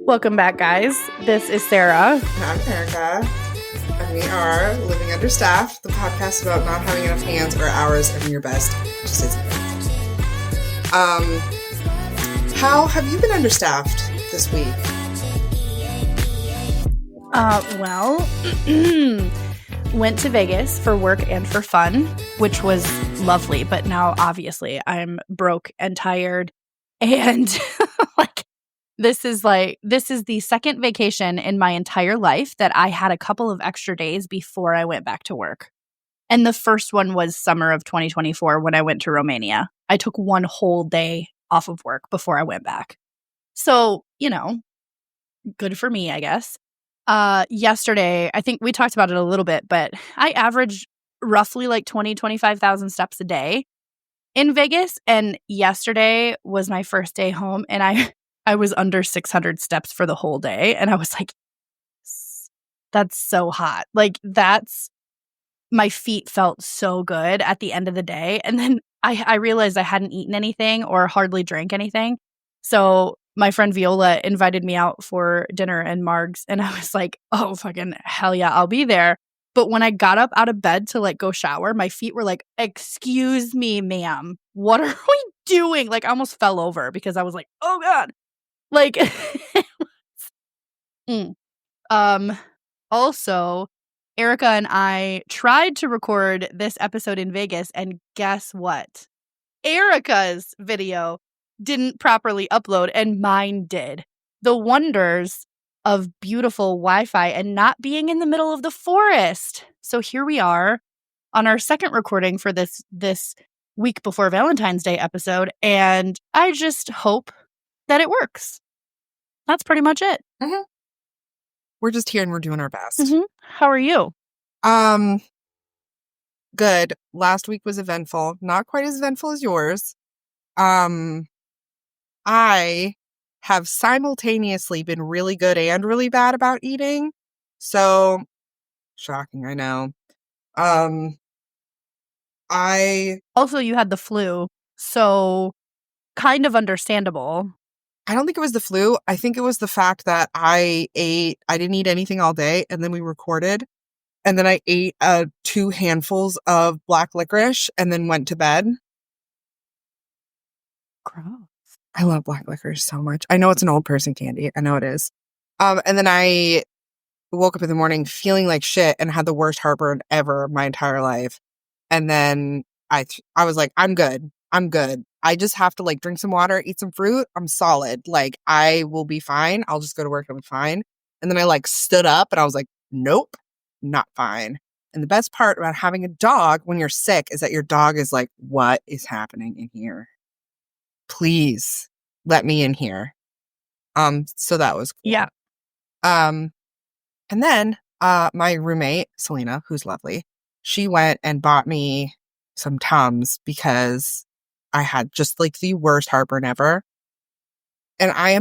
Welcome back, guys. This is Sarah. And I'm Erika. And we are Living Understaffed, the podcast about not having enough hands or hours and your best just isn't it. How have you been understaffed this week? Went to Vegas for work and for fun, which was lovely. But now, obviously, I'm broke and tired. And this is the second vacation in my entire life that I had a couple of extra days before I went back to work. And the first one was summer of 2024 when I went to Romania. I took one whole day off of work before I went back. So, good for me, I guess. Yesterday, I think we talked about it a little bit, but I averaged roughly 25,000 steps a day in Vegas. And yesterday was my first day home, and I was under 600 steps for the whole day. And I was like, that's so hot. My feet felt so good at the end of the day. And then I realized I hadn't eaten anything or hardly drank anything. So my friend Viola invited me out for dinner and margs. And I was like, oh, fucking hell yeah, I'll be there. But when I got up out of bed to go shower, my feet were like, excuse me, ma'am, what are we doing? I almost fell over because I was like, oh God. Also, Erika and I tried to record this episode in Vegas, and guess what? Erika's video didn't properly upload, and mine did. The wonders of beautiful Wi-Fi and not being in the middle of the forest. So here we are on our second recording for this week before Valentine's Day episode, and I just hope that it works. That's pretty much it. Mm-hmm. We're just here and we're doing our best. Mm-hmm. How are you? Good. Last week was eventful. Not quite as eventful as yours. I have simultaneously been really good and really bad about eating. So, shocking, I know. Also, you had the flu, so kind of understandable. I don't think it was the flu. I think it was the fact that I didn't eat anything all day, and then we recorded, and then I ate 2 handfuls of black licorice and then went to bed. Gross. I love black licorice so much. I know it's an old person candy. I know it is. And then I woke up in the morning feeling like shit and had the worst heartburn ever my entire life. And then I was like, I'm good. I just have to drink some water, eat some fruit. I'm solid. I will be fine. I'll just go to work and I'll be fine. And then I stood up and I was like, nope, not fine. And the best part about having a dog when you're sick is that your dog is like, what is happening in here? Please let me in here. So that was cool. Yeah. And then my roommate, Selena, who's lovely, she went and bought me some Tums because I had just the worst heartburn ever. And I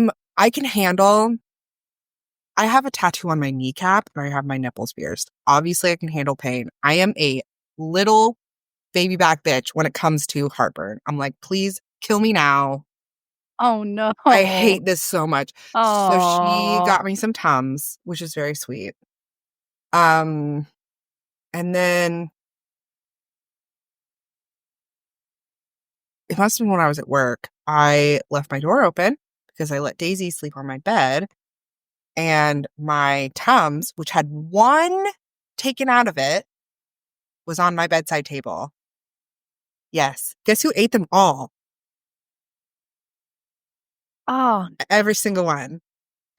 have a tattoo on my kneecap and I have my nipples pierced. Obviously I can handle pain. I am a little baby back bitch when it comes to heartburn. I'm like, please kill me now. Oh no. I hate this so much. Oh. So she got me some Tums, which is very sweet. And then it must have been when I was at work. I left my door open because I let Daisy sleep on my bed. And my Tums, which had one taken out of it, was on my bedside table. Yes. Guess who ate them all? Oh. Every single one.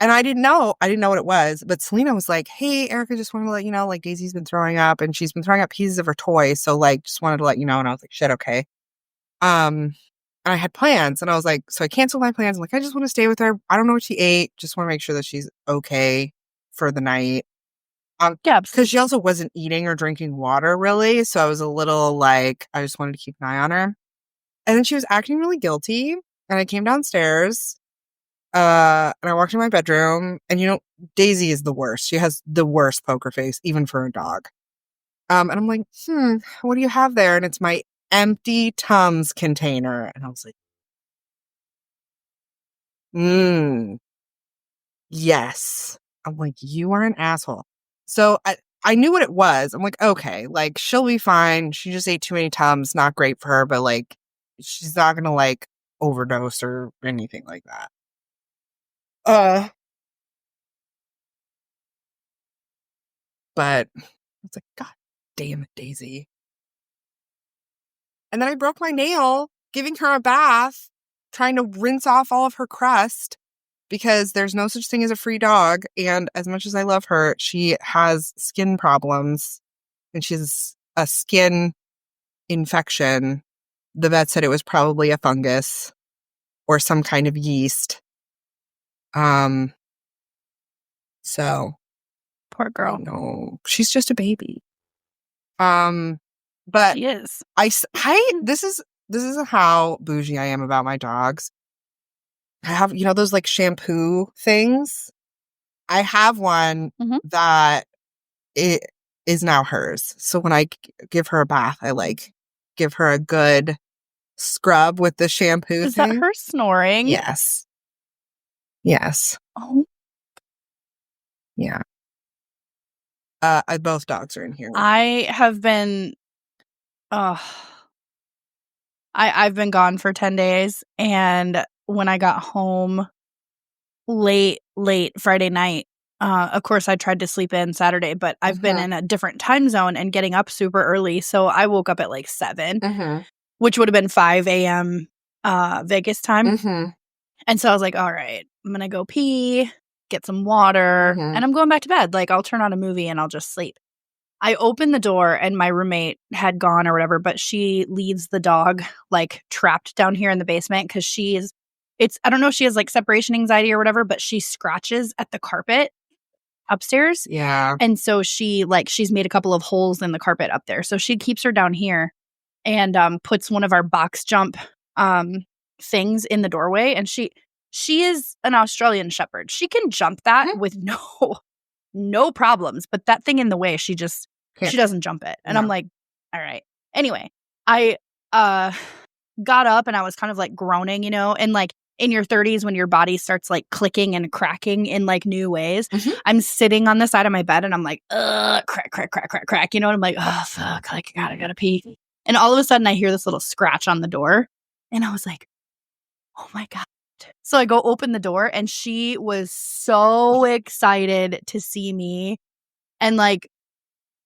And I didn't know what it was. But Selena was like, hey, Erika, just wanted to let you know, Daisy's been throwing up and she's been throwing up pieces of her toys. So just wanted to let you know. And I was like, shit, okay. And I had plans and I was like, so I canceled my plans. I'm like, I just want to stay with her. I don't know what she ate. Just want to make sure that she's okay for the night. Yeah. Because she also wasn't eating or drinking water really. So I was a little I just wanted to keep an eye on her. And then she was acting really guilty. And I came downstairs. And I walked in my bedroom and Daisy is the worst. She has the worst poker face, even for a dog. And I'm like, what do you have there? And it's my empty Tums container. And I was like, Yes. I'm like, you are an asshole. So I knew what it was. I'm like, okay, like she'll be fine. She just ate too many Tums. Not great for her, but like she's not gonna like overdose or anything like that. But it's like, God damn it, Daisy. And then I broke my nail giving her a bath, trying to rinse off all of her crust because there's no such thing as a free dog. And as much as I love her, she has skin problems and she has a skin infection. The vet said it was probably a fungus or some kind of yeast. So Poor girl. no, she's just a baby. But She is. this is how bougie I am about my dogs. I have, those like shampoo things. I have one that it is now hers. So when I give her a bath, I like give her a good scrub with the shampoo Is thing. that her snoring? Yes. Yes. Oh. Yeah. Both dogs are in here. I have been I've been gone for 10 days, and when I got home late Friday night, of course I tried to sleep in Saturday, but I've been in a different time zone and getting up super early, so I woke up at like 7, which would have been 5 a.m. Vegas time. And so I was like, all right, I'm gonna go pee, get some water, and I'm going back to bed. Like, I'll turn on a movie and I'll just sleep. I opened the door and my roommate had gone or whatever, but she leaves the dog like trapped down here in the basement because I don't know if she has like separation anxiety or whatever, but she scratches at the carpet upstairs. Yeah. And so she's made a couple of holes in the carpet up there. So she keeps her down here and puts one of our box jump things in the doorway. And she is an Australian Shepherd. She can jump that with no problems, but that thing in the way, she doesn't jump it. And I'm like, all right. Anyway, I got up and I was kind of like groaning, and like in your 30s when your body starts like clicking and cracking in like new ways. I'm sitting on the side of my bed and I'm like, crack, crack, crack, crack, crack, and I'm like, oh fuck, like I gotta pee. And all of a sudden I hear this little scratch on the door and I was like, oh my God. So I go open the door and she was so excited to see me. And like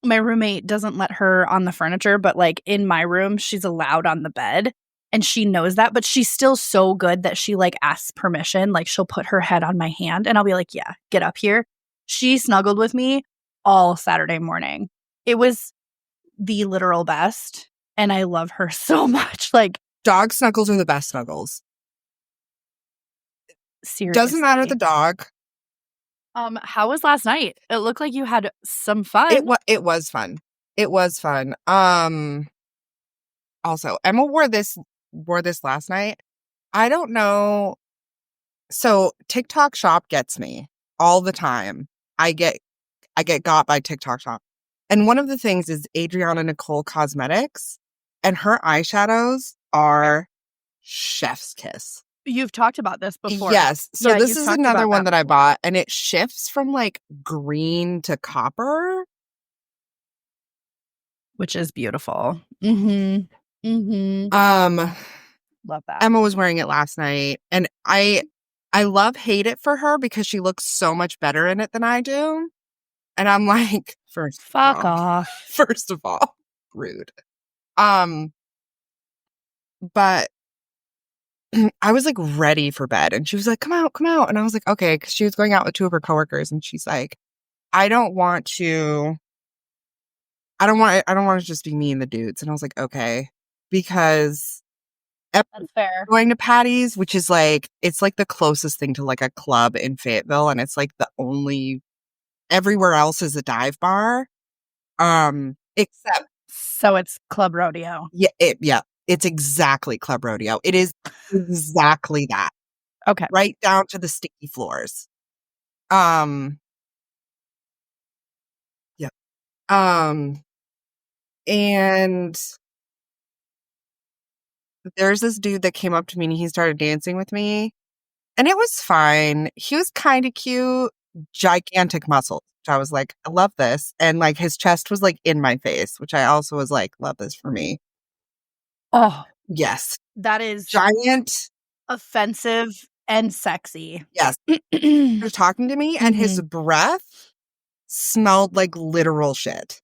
my roommate doesn't let her on the furniture, but like in my room, she's allowed on the bed. And she knows that, but she's still so good that she like asks permission. Like she'll put her head on my hand and I'll be like, yeah, get up here. She snuggled with me all Saturday morning. It was the literal best. And I love her so much. Like, dog snuggles are the best snuggles. seriously. Doesn't matter the dog. How was last night? It looked like you had some fun. It was fun. It was fun. Also, Emma wore this last night. I don't know. So TikTok Shop gets me all the time. I get got by TikTok Shop. And one of the things is Adriana Nicole Cosmetics, and her eyeshadows are chef's kiss. You've talked about this before. Yes. So this is another one that I bought, and it shifts from like green to copper, which is beautiful. Love that. Emma was wearing it last night, and I hate it for her because she looks so much better in it than I do. And I'm like, fuck off. First of all, rude. But I was like ready for bed and she was like, come out. And I was like, okay. Cause she was going out with 2 of her coworkers and she's like, I don't want to just be me and the dudes. And I was like, okay, because that's fair. Going to Patty's, which is like, it's like the closest thing to like a club in Fayetteville. And it's like the only, everywhere else is a dive bar. Except. So it's Club Rodeo. Yeah. It's exactly Club Rodeo. It is exactly that. Okay. Right down to the sticky floors. Yeah. And there's this dude that came up to me and he started dancing with me. And it was fine. He was kind of cute, gigantic muscles. Which I was like, I love this. And like his chest was like in my face, which I also was like, love this for me. Oh, Yes. that is Giant. offensive and sexy. Yes. He was talking to me and his breath smelled like literal shit.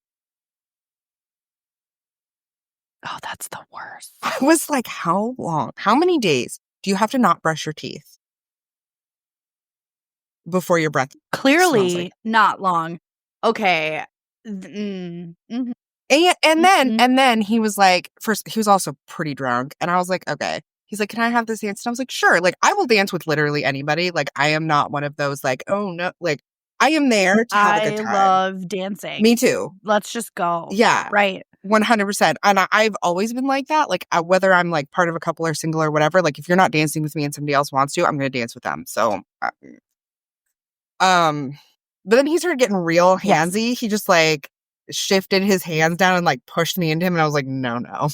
Oh, that's the worst. I was like, how long? How many days do you have to not brush your teeth before your breath Clearly smells like? not long. Okay. And then he was like, first, he was also pretty drunk. And I was like, okay. He's like, can I have this dance? And I was like, sure. Like, I will dance with literally anybody. Like, I am not one of those, like, oh no. Like, I am there to have a good time. I love dancing. Me too. Let's just go. Yeah. Right. 100%. And I've always been like that. Like, whether I'm like part of a couple or single or whatever, like, if you're not dancing with me and somebody else wants to, I'm going to dance with them. So, but then he started getting real handsy. Yes. He just like shifted his hands down and like pushed me into him. And I was like, no.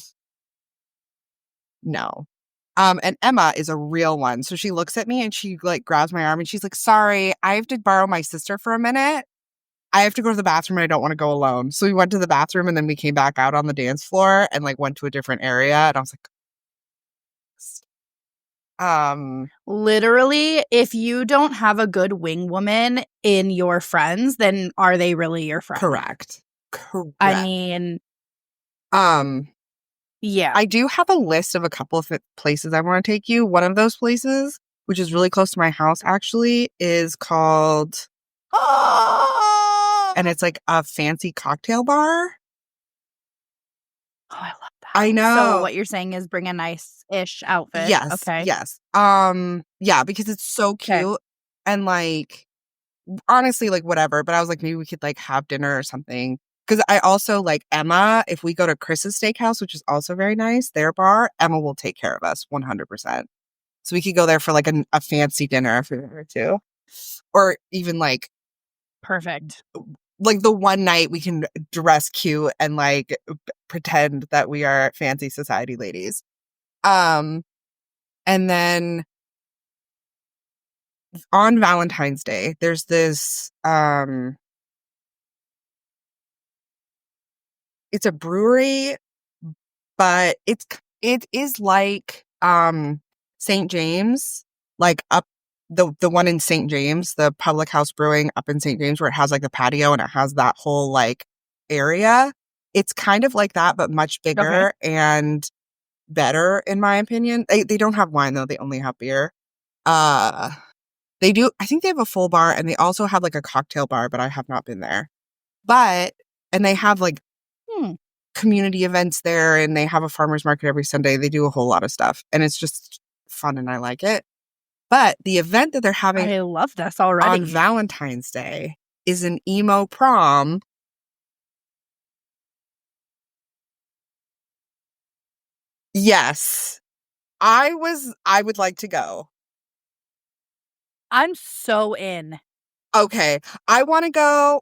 And Emma is a real one. So she looks at me and she like grabs my arm and she's like, sorry, I have to borrow my sister for a minute. I have to go to the bathroom and I don't want to go alone. So we went to the bathroom and then we came back out on the dance floor and like went to a different area. And I was like, literally, if you don't have a good wing woman in your friends, then are they really your friend? Correct. I mean, yeah. I do have a list of a couple of places I want to take you. One of those places, which is really close to my house, actually, is called... and it's like a fancy cocktail bar. Oh, I love that. I know. So what you're saying is bring a nice-ish outfit. Yes. Okay. Yes. Yeah, because it's so cute. Okay. And like, honestly, like whatever. But I was like, maybe we could like have dinner or something. Because I also like Emma, if we go to Chris's Steakhouse, which is also very nice, their bar, Emma will take care of us 100%. So we could go there for like a fancy dinner if we were to. Or even like... Perfect. Like the one night we can dress cute and like pretend that we are fancy society ladies. And then on Valentine's Day, there's this, it's a brewery, but it is like, St. James, like up the one in St. James, the Public House Brewing up in St. James, where it has like the patio and it has that whole like area. It's kind of like that, but much bigger and better, in my opinion. They don't have wine though; they only have beer. They do. I think they have a full bar, and they also have like a cocktail bar, but I have not been there. And they have like community events there, and they have a farmer's market every Sunday. They do a whole lot of stuff, and it's just fun, and I like it. But the event that they're having, I love this already, on Valentine's Day is an emo prom. Yes. I would like to go. I'm so in. Okay. I want to go.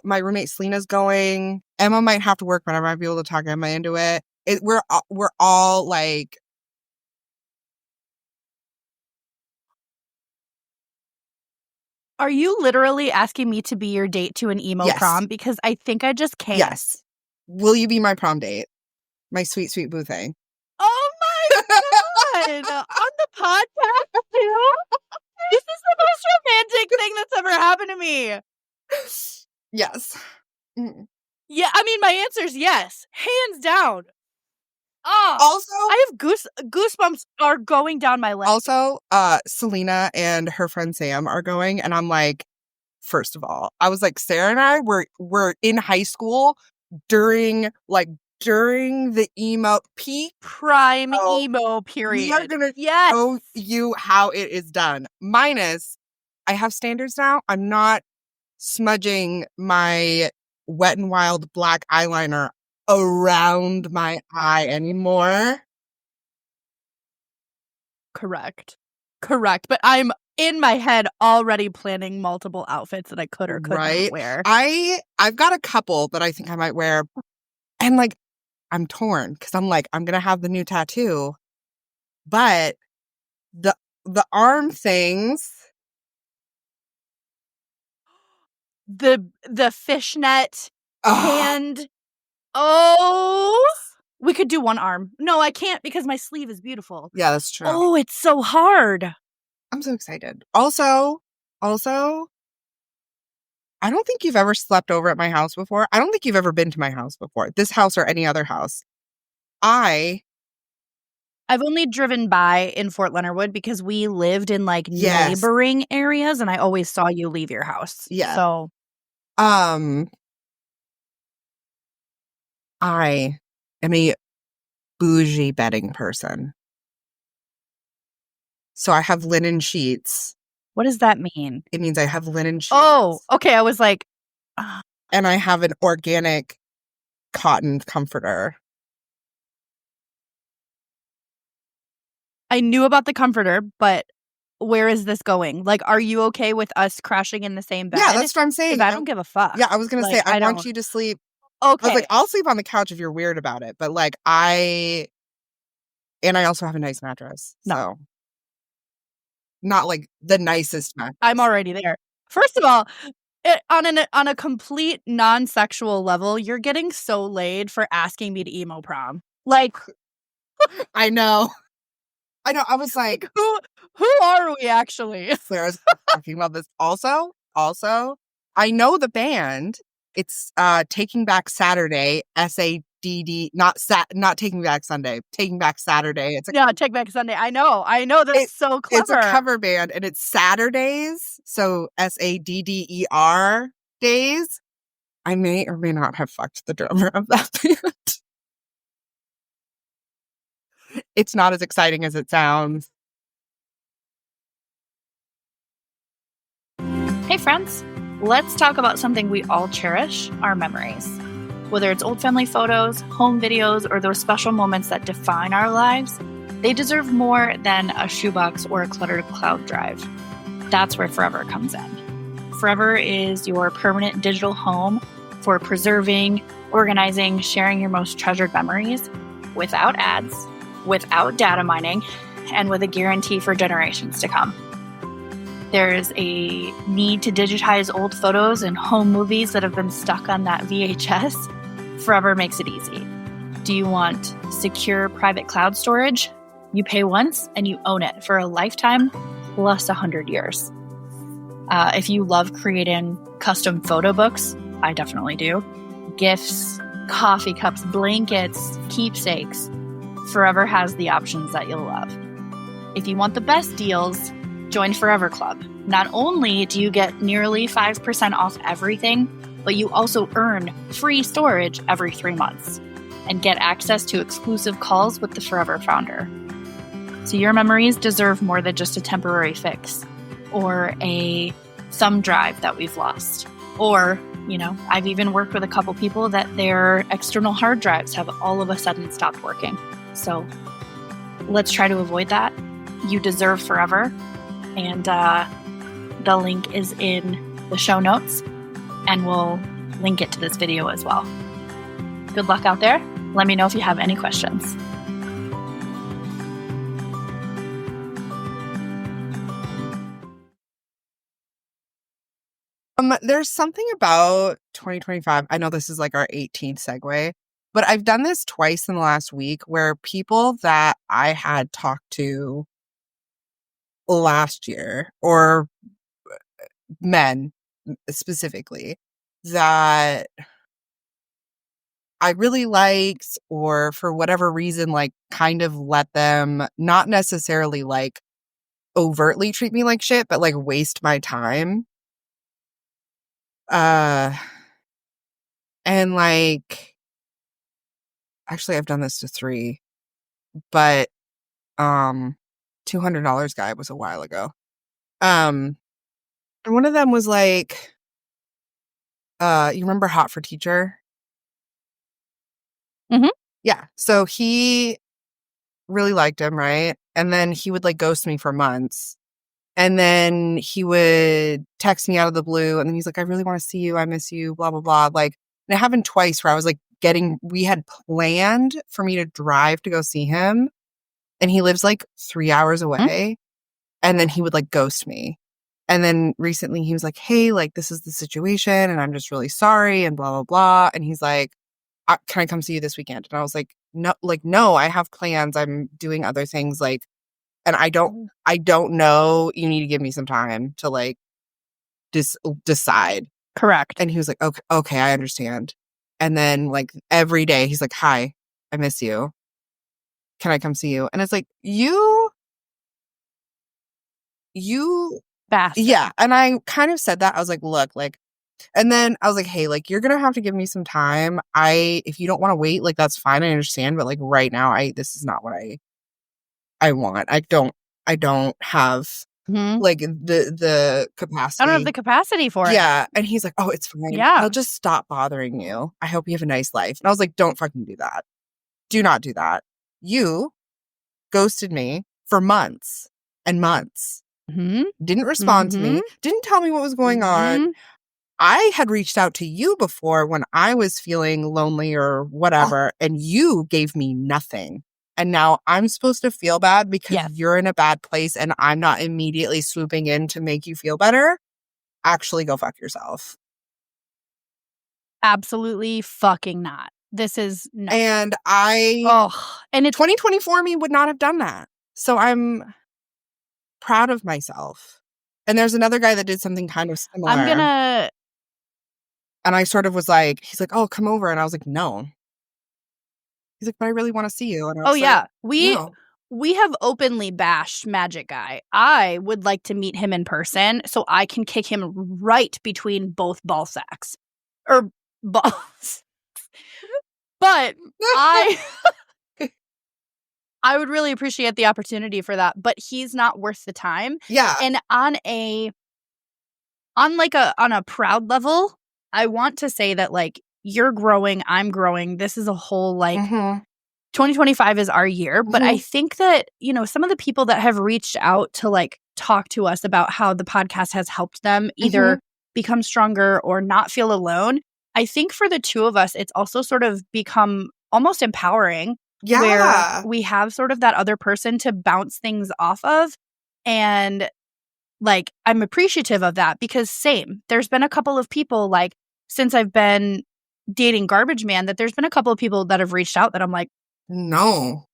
My roommate Selena's going. Emma might have to work, but I might be able to talk Emma into it. We're all like... Are you literally asking me to be your date to an emo prom? Because I think I just came. Yes. Will you be my prom date? My sweet, sweet boo thing. Oh my God. On the podcast too? This is the most romantic thing that's ever happened to me. Yes. Yeah, I mean, my answer is yes. Hands down. Oh, also, I have goosebumps are going down my leg. Also, Selena and her friend Sam are going, and I'm like, first of all, I was like, Sarah and I were in high school during the emo peak prime emo period. We are gonna show you how it is done. Minus, I have standards now. I'm not smudging my Wet n Wild black eyeliner around my eye anymore. Correct. But I'm in my head already planning multiple outfits that I could or could not wear. I've got a couple that I think I might wear. And like, I'm torn because I'm like, I'm going to have the new tattoo. But the arm things. The fishnet Ugh. hand. Oh, we could do one arm. No, I can't because my sleeve is beautiful. Yeah, that's true. Oh, it's so hard. I'm so excited. Also, I don't think you've ever slept over at my house before. I don't think you've ever been to my house before. This house or any other house. I've only driven by in Fort Leonard Wood because we lived in like Yes. neighboring areas and I always saw you leave your house. Yeah. So I am a bougie bedding person. So I have linen sheets. what does that mean? It means I have linen sheets. Oh, okay. I was like, And I have an organic cotton comforter. I knew about the comforter, but where is this going? Like, are you okay with us crashing in the same bed? Yeah, that's what I'm saying. I don't give a fuck. Yeah, I was going to say, Like, I want you to sleep. Okay. I was like, I'll sleep on the couch if you're weird about it. But like, and I also have a nice mattress. No. So not like the nicest mattress. I'm already there. First of all, on a complete non-sexual level, you're getting so laid for asking me to emo prom. Like, I know. I was like, who are we actually? Claire's talking about this. Also, I know the band. It's Taking Back Saturday, SADD, not Taking Back Sunday, Taking Back Saturday. Take Back Sunday. I know. That's so clever. It's a cover band, and it's Saturdays, so SADDER days. I may or may not have fucked the drummer of that band. It's not as exciting as it sounds. Hey friends, let's talk about something we all cherish, our memories. Whether it's old family photos, home videos, or those special moments that define our lives, they deserve more than a shoebox or a cluttered cloud drive. That's where Forever comes in. Forever is your permanent digital home for preserving, organizing, sharing your most treasured memories without ads, without data mining, and with a guarantee for generations to come. There's a need to digitize old photos and home movies that have been stuck on that VHS. Forever makes it easy. Do you want secure private cloud storage? You pay once and you own it for a lifetime plus 100 years. If you love creating custom photo books, I definitely do. Gifts, coffee cups, blankets, keepsakes. Forever has the options that you'll love. If you want the best deals, join Forever Club. Not only do you get nearly 5% off everything, but you also earn free storage every 3 months and get access to exclusive calls with the Forever founder. So your memories deserve more than just a temporary fix or a thumb drive that we've lost. Or, I've even worked with a couple people that their external hard drives have all of a sudden stopped working. So let's try to avoid that. You deserve Forever. And the link is in the show notes, and we'll link it to this video as well. Good luck out there. Let me know if you have any questions. There's something about 2025. I know this is like our 18th segue, but I've done this twice in the last week where people that I had talked to last year, or men specifically, that I really liked, or for whatever reason, like kind of let them not necessarily like overtly treat me like shit, but like waste my time. And like, actually I've done this to 3, but $200 guy was a while ago. And one of them was like, you remember Hot for Teacher? Mm-hmm. Yeah. So he really liked him, right? And then he would like ghost me for months. And then he would text me out of the blue. And then he's like, I really want to see you. I miss you, blah, blah, blah. Like, and it happened twice where I was like we had planned for me to drive to go see him. And he lives like 3 hours away. And then he would like ghost me. And then recently he was like, hey, like this is the situation and I'm just really sorry and blah, blah, blah. And he's like, can I come see you this weekend? And I was like, no, I have plans. I'm doing other things. Like, and I don't know. You need to give me some time to like decide. Correct. And he was like, okay, I understand. And then like every day he's like, hi, I miss you. Can I come see you? And it's like, you bastard. Yeah. And I kind of said that. I was like, look, like, and then I was like, hey, like, you're going to have to give me some time. If you don't want to wait, like, that's fine. I understand. But like right now, this is not what I want. I don't have like the capacity. I don't have the capacity for it. Yeah. And he's like, oh, it's fine. Yeah. I'll just stop bothering you. I hope you have a nice life. And I was like, don't fucking do that. Do not do that. You ghosted me for months and months. Didn't respond to me. Didn't tell me what was going on. I had reached out to you before when I was feeling lonely or whatever, and you gave me nothing. And now I'm supposed to feel bad because you're in a bad place and I'm not immediately swooping in to make you feel better. Actually, go fuck yourself. Absolutely fucking not. This is no. And and it's 2024 me would not have done that. So I'm proud of myself. And there's another guy that did something kind of similar. And I sort of was like, he's like, oh, come over. And I was like, no. He's like, but I really want to see you. And I was like, we have openly bashed Magic Guy. I would like to meet him in person so I can kick him right between both ball sacks. Or balls. But I would really appreciate the opportunity for that, but he's not worth the time. Yeah. And on a proud level, I want to say that like you're growing, I'm growing. This is a whole like 2025 is our year, but I think that, you know, some of the people that have reached out to like talk to us about how the podcast has helped them either become stronger or not feel alone. I think for the two of us, it's also sort of become almost empowering. Yeah. Where we have sort of that other person to bounce things off of. And like, I'm appreciative of that because there's been a couple of people like since I've been dating Garbage Man that there's been a couple of people that have reached out that I'm like, no.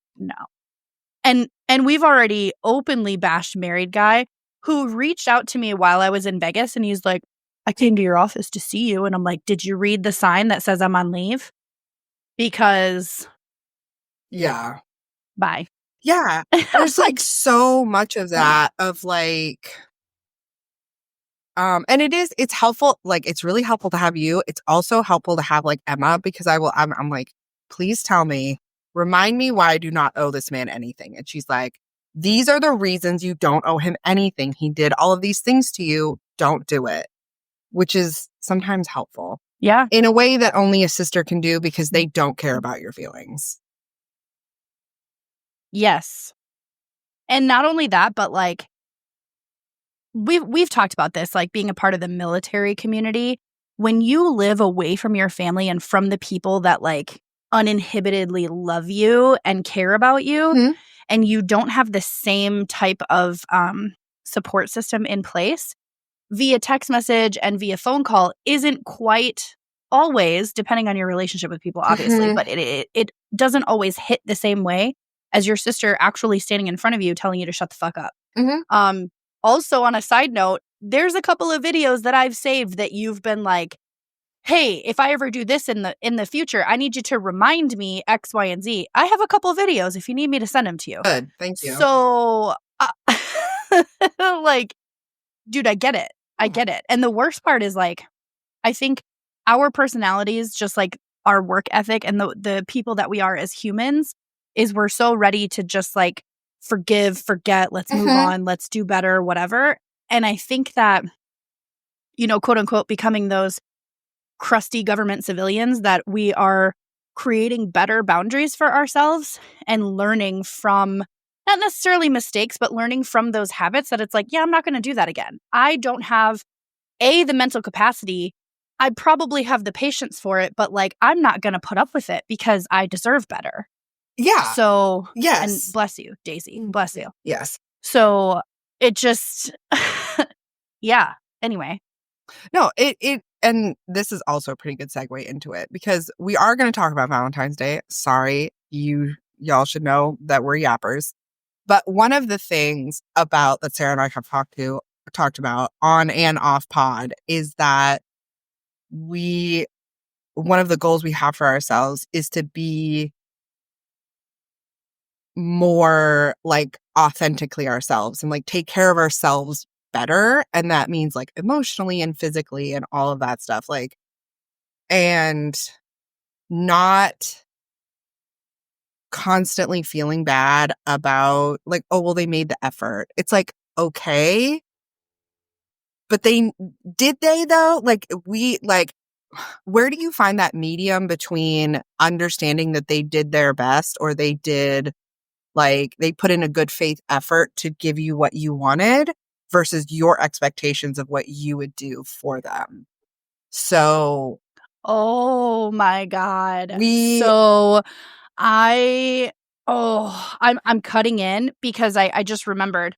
And we've already openly bashed Married Guy who reached out to me while I was in Vegas. And he's like, I came to your office to see you. And I'm like, did you read the sign that says I'm on leave? Because... yeah. Bye. Yeah. There's like so much of that of like, and it's helpful. Like, it's really helpful to have you. It's also helpful to have like Emma because I'm like, please tell me, remind me why I do not owe this man anything. And she's like, these are the reasons you don't owe him anything. He did all of these things to you. Don't do it, which is sometimes helpful. Yeah. In a way that only a sister can do because they don't care about your feelings. Yes. And not only that, but like we've talked about this, like being a part of the military community. When you live away from your family and from the people that like uninhibitedly love you and care about you, and you don't have the same type of support system in place, via text message and via phone call isn't quite always, depending on your relationship with people, obviously, but it doesn't always hit the same way as your sister actually standing in front of you telling you to shut the fuck up. Also, on a side note, there's a couple of videos that I've saved that you've been like, hey, if I ever do this in the future, I need you to remind me X, Y, and Z. I have a couple of videos if you need me to send them to you. Good. Thank you. So, like, dude, I get it. I get it. And the worst part is like, I think our personalities, just like our work ethic and the people that we are as humans, is we're so ready to just like forgive, forget, let's move on, let's do better, whatever. And I think that, you know, quote unquote, becoming those crusty government civilians, that we are creating better boundaries for ourselves and learning from, not necessarily mistakes, but learning from those habits that it's like, yeah, I'm not going to do that again. I don't have the mental capacity. I probably have the patience for it, but like, I'm not going to put up with it because I deserve better. Yeah. So, yes. And bless you, Daisy. Bless you. Yes. So it just, yeah. Anyway. No, and this is also a pretty good segue into it because we are going to talk about Valentine's Day. Sorry, y'all should know that we're yappers. But one of the things about that Sarah and I have talked about on and off pod is that one of the goals we have for ourselves is to be more like authentically ourselves and like take care of ourselves better. And that means like emotionally and physically and all of that stuff. Like, and not constantly feeling bad about like, oh, well, they made the effort. It's like, okay. But did they though? Like, where do you find that medium between understanding that they did their best or they put in a good faith effort to give you what you wanted versus your expectations of what you would do for them? So, oh my God. I'm cutting in because I just remembered.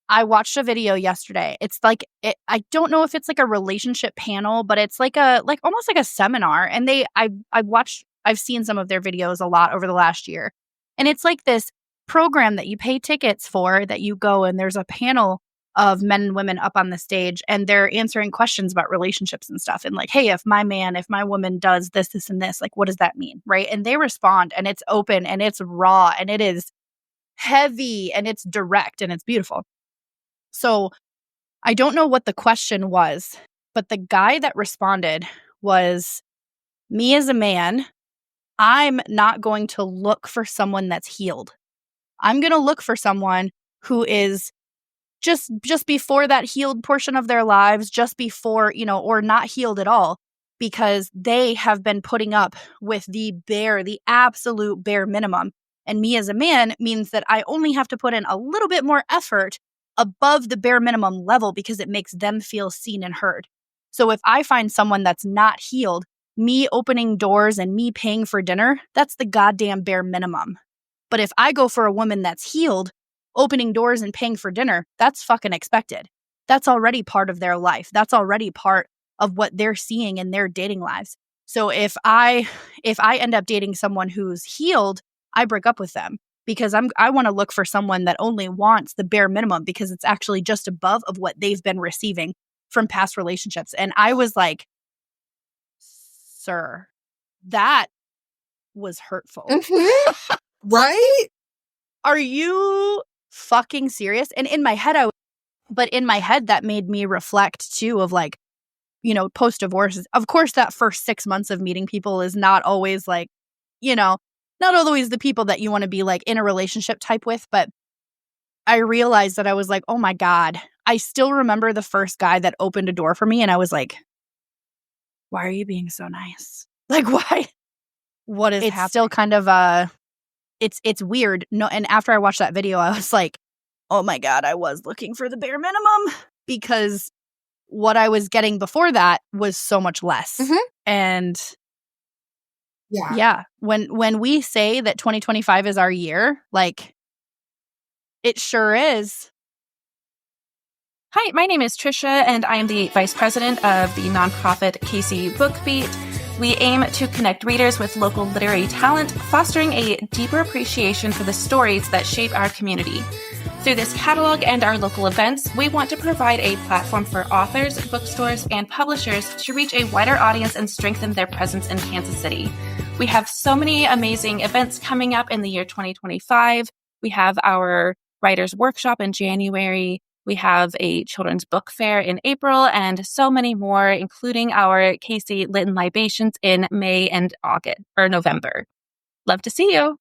I watched a video yesterday. It's like I don't know if it's like a relationship panel, but it's like almost like a seminar. And I've seen some of their videos a lot over the last year. And it's like this program that you pay tickets for, that you go and there's a panel of men and women up on the stage and they're answering questions about relationships and stuff. And like, hey, if my woman does this, this, and this, like, what does that mean? Right. And they respond and it's open and it's raw and it is heavy and it's direct and it's beautiful. So I don't know what the question was, but the guy that responded was, me as a man, I'm not going to look for someone that's healed. I'm going to look for someone who is just before that healed portion of their lives, just before, or not healed at all, because they have been putting up with the absolute bare minimum. And me as a man means that I only have to put in a little bit more effort above the bare minimum level because it makes them feel seen and heard. So if I find someone that's not healed, me opening doors and me paying for dinner, that's the goddamn bare minimum. But if I go for a woman that's healed, opening doors and paying for dinner, that's fucking expected. That's already part of their life. That's already part of what they're seeing in their dating lives. So if I end up dating someone who's healed, I break up with them because I want to look for someone that only wants the bare minimum because it's actually just above of what they've been receiving from past relationships. And I was like, sir, that was hurtful. Mm-hmm. Right? Are you fucking serious? And in my head, that made me reflect too of like, post-divorce. Of course, that first 6 months of meeting people is not always like, not always the people that you want to be like in a relationship type with. But I realized that I was like, oh my God, I still remember the first guy that opened a door for me. And I was like, why are you being so nice? Like, why? What is happening? It's still kind of, it's weird. No, and after I watched that video, I was like, oh my God, I was looking for the bare minimum because what I was getting before that was so much less. Mm-hmm. And yeah, when we say that 2025 is our year, like, it sure is. Hi, my name is Trisha, and I am the Vice President of the nonprofit KC Book Beat. We aim to connect readers with local literary talent, fostering a deeper appreciation for the stories that shape our community. Through this catalog and our local events, we want to provide a platform for authors, bookstores, and publishers to reach a wider audience and strengthen their presence in Kansas City. We have so many amazing events coming up in the year 2025. We have our Writers Workshop in January. We have a children's book fair in April and so many more, including our KC Lit Libations in May and November. Love to see you.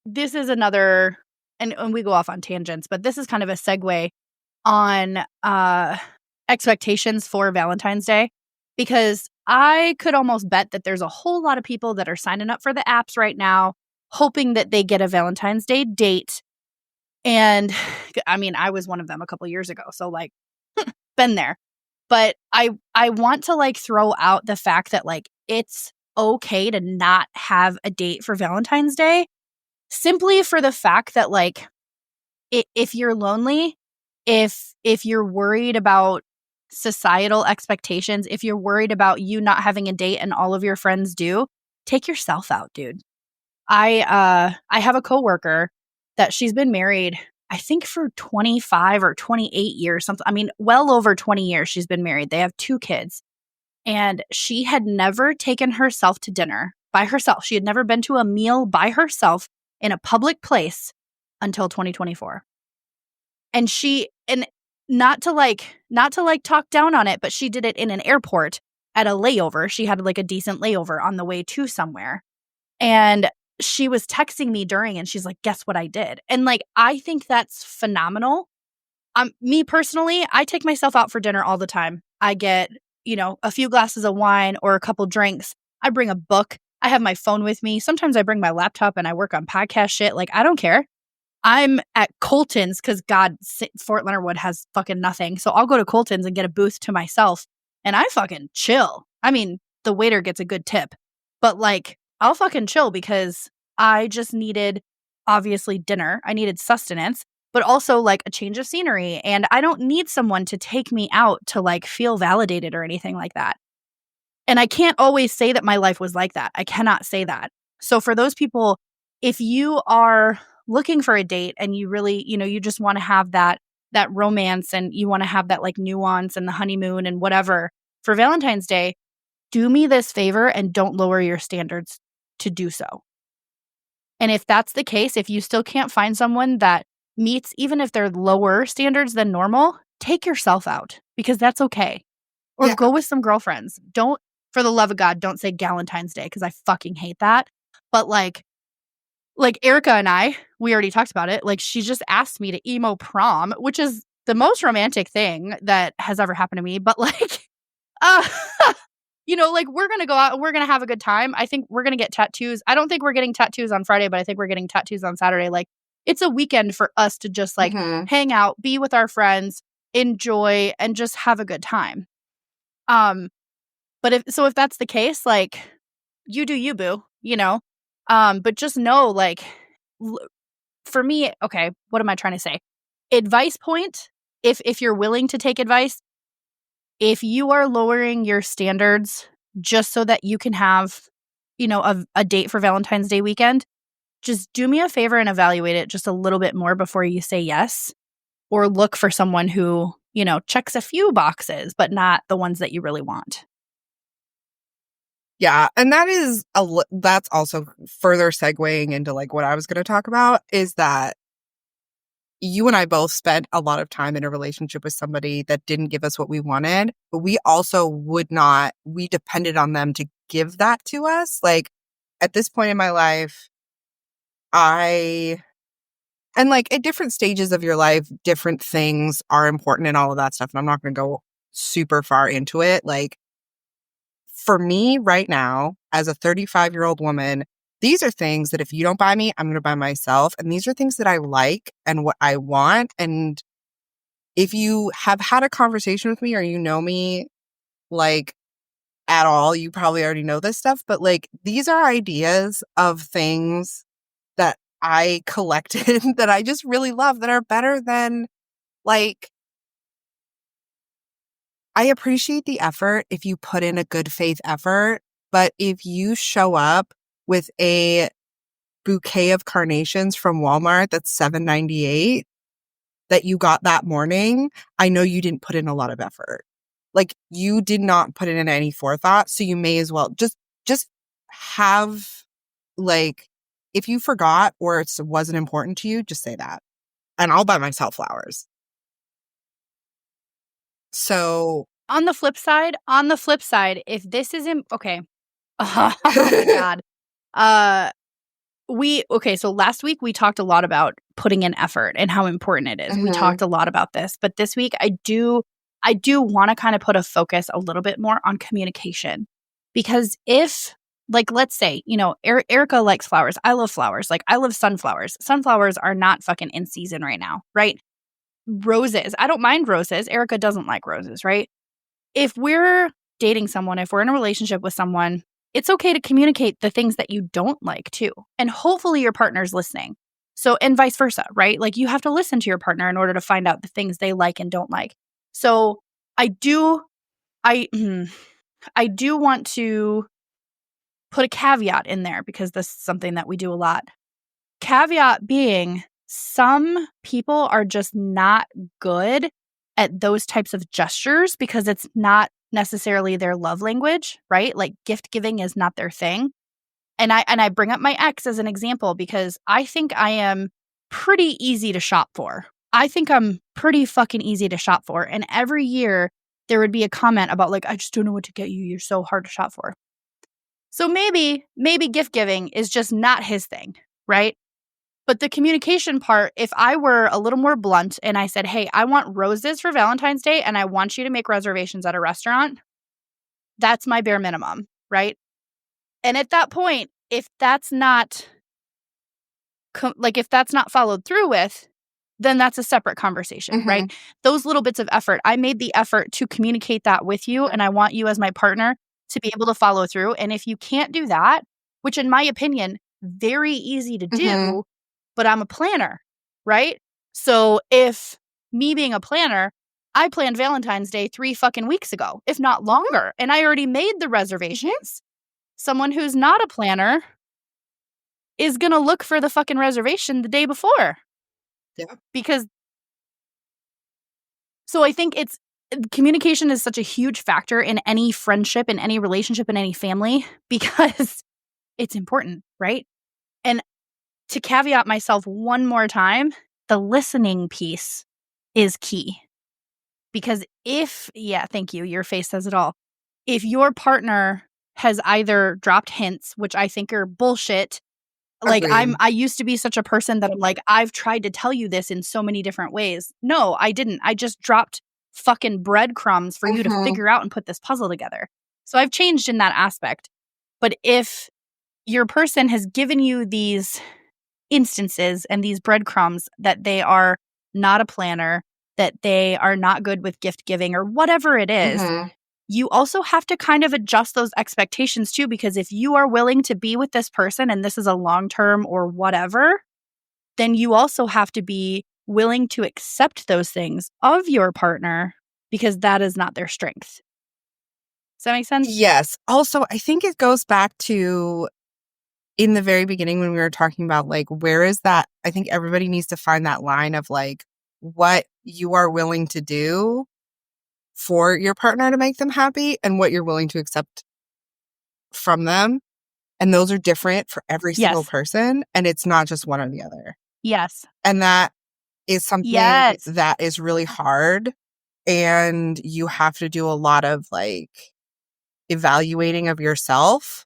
This is another, and we go off on tangents, but this is kind of a segue on expectations for Valentine's Day, because I could almost bet that there's a whole lot of people that are signing up for the apps right now, hoping that they get a Valentine's Day date. And I mean, I was one of them a couple years ago. So like, been there. But I want to like throw out the fact that like, it's okay to not have a date for Valentine's Day, simply for the fact that like, if you're lonely, If you're worried about societal expectations, if you're worried about you not having a date and all of your friends do, take yourself out, dude. I have a coworker that she's been married, I think for 25 or 28 years, something. I mean, well over 20 years she's been married. They have 2 kids. And she had never taken herself to dinner by herself. She had never been to a meal by herself in a public place until 2024. And not to talk down on it, but she did it in an airport at a layover. She had like a decent layover on the way to somewhere. And she was texting me during and she's like, guess what I did? And like, I think that's phenomenal. Me personally, I take myself out for dinner all the time. I get, a few glasses of wine or a couple drinks. I bring a book. I have my phone with me. Sometimes I bring my laptop and I work on podcast shit. Like, I don't care. I'm at Colton's because Fort Leonard Wood has fucking nothing. So I'll go to Colton's and get a booth to myself and I fucking chill. I mean, the waiter gets a good tip, but like, I'll fucking chill because I just needed, obviously, dinner. I needed sustenance, but also like a change of scenery. And I don't need someone to take me out to like feel validated or anything like that. And I can't always say that my life was like that. I cannot say that. So for those people, if you are looking for a date and you really, you just want to have that romance and you want to have that like nuance and the honeymoon and whatever for Valentine's Day, do me this favor and don't lower your standards to do so. And if that's the case, if you still can't find someone that meets, even if they're lower standards than normal, take yourself out because that's okay. Or go with some girlfriends. Don't, for the love of God, don't say Galentine's Day because I fucking hate that. But like Erika and I, we already talked about it. Like she just asked me to EMO prom, which is the most romantic thing that has ever happened to me. But like, like we're going to go out and we're going to have a good time. I think we're going to get tattoos. I don't think we're getting tattoos on Friday, but I think we're getting tattoos on Saturday. Like it's a weekend for us to just like hang out, be with our friends, enjoy, and just have a good time. But if that's the case, like you do you, boo, but just know like for me, okay, what am I trying to say? Advice point, if you're willing to take advice, if you are lowering your standards just so that you can have, a date for Valentine's Day weekend, just do me a favor and evaluate it just a little bit more before you say yes, or look for someone who, checks a few boxes, but not the ones that you really want. Yeah. And that's also further segueing into like what I was going to talk about is that you and I both spent a lot of time in a relationship with somebody that didn't give us what we wanted, but we also we depended on them to give that to us. Like at this point in my life, and like at different stages of your life, different things are important and all of that stuff. And I'm not going to go super far into it. Like for me right now, as a 35-year-old woman, these are things that if you don't buy me, I'm going to buy myself. And these are things that I like and what I want. And if you have had a conversation with me or you know me like at all, you probably already know this stuff. But like these are ideas of things that I collected that I just really love that are better than like, I appreciate the effort if you put in a good faith effort. But if you show up with a bouquet of carnations from Walmart that's $7.98 that you got that morning, I know you didn't put in a lot of effort. Like you did not put in any forethought. So you may as well just have like, if you forgot or it wasn't important to you, just say that. And I'll buy myself flowers. So on the flip side, if this isn't okay. Oh my God. So last week we talked a lot about putting in effort and how important it is. We talked a lot about this, but this week I do want to kind of put a focus a little bit more on communication, because if like, let's say, Erika likes flowers. I love flowers. Like I love sunflowers. Sunflowers are not fucking in season right now, right? Roses. I don't mind roses. Erika doesn't like roses, right? If we're dating someone, if we're in a relationship with someone, it's okay to communicate the things that you don't like too. And hopefully your partner's listening. So, and vice versa, right? Like you have to listen to your partner in order to find out the things they like and don't like. So I do want to put a caveat in there because this is something that we do a lot. Caveat being, some people are just not good at those types of gestures because it's not necessarily their love language, right? Like gift giving is not their thing. And I bring up my ex as an example because I think I am pretty easy to shop for. I think I'm pretty fucking easy to shop for. And every year there would be a comment about like, I just don't know what to get you. You're so hard to shop for. So maybe gift giving is just not his thing, right? But the communication part, if I were a little more blunt and I said, hey, I want roses for Valentine's Day and I want you to make reservations at a restaurant, that's my bare minimum, right? And at that point, if that's not followed through with, then that's a separate conversation, right? Those little bits of effort, I made the effort to communicate that with you, and I want you as my partner to be able to follow through. And if you can't do that, which in my opinion, very easy to do, but I'm a planner, right? So if me being a planner, I planned Valentine's Day 3 fucking weeks ago, if not longer, and I already made the reservations. Someone who's not a planner is going to look for the fucking reservation the day before. Yeah. Because so I think communication is such a huge factor in any friendship, in any relationship, in any family, because it's important, right? And to caveat myself one more time, the listening piece is key. Because thank you, your face says it all. If your partner has either dropped hints, which I think are bullshit, like I used to be such a person that I'm like, I've tried to tell you this in so many different ways. No, I didn't. I just dropped fucking breadcrumbs for you to figure out and put this puzzle together. So I've changed in that aspect. But if your person has given you these instances and these breadcrumbs that they are not a planner, that they are not good with gift giving or whatever it is, you also have to kind of adjust those expectations too, because if you are willing to be with this person and this is a long-term or whatever, then you also have to be willing to accept those things of your partner because that is not their strength. Does that make sense? Yes. Also, I think it goes back to in the very beginning when we were talking about like, where is that? I think everybody needs to find that line of like what you are willing to do for your partner to make them happy and what you're willing to accept from them. And those are different for every single person. And it's not just one or the other. Yes. And that is something that is really hard. And you have to do a lot of like evaluating of yourself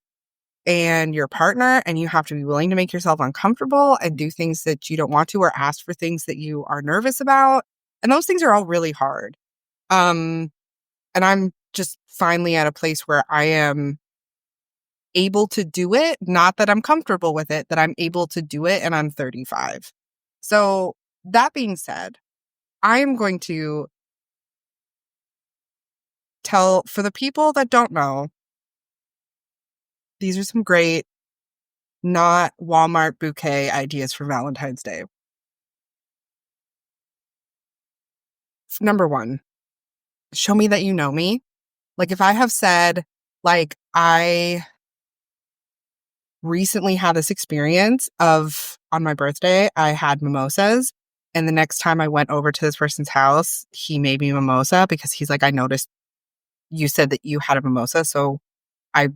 and your partner. And you have to be willing to make yourself uncomfortable and do things that you don't want to or ask for things that you are nervous about. And those things are all really hard. And I'm just finally at a place where I am able to do it. Not that I'm comfortable with it, that I'm able to do it, and I'm 35. So that being said, I am going to tell, for the people that don't know, these are some great, not Walmart bouquet ideas for Valentine's Day. Number 1, show me that you know me. Like if I have said, like, I recently had this experience of on my birthday, I had mimosas. And the next time I went over to this person's house, he made me a mimosa because he's like, I noticed you said that you had a mimosa. So I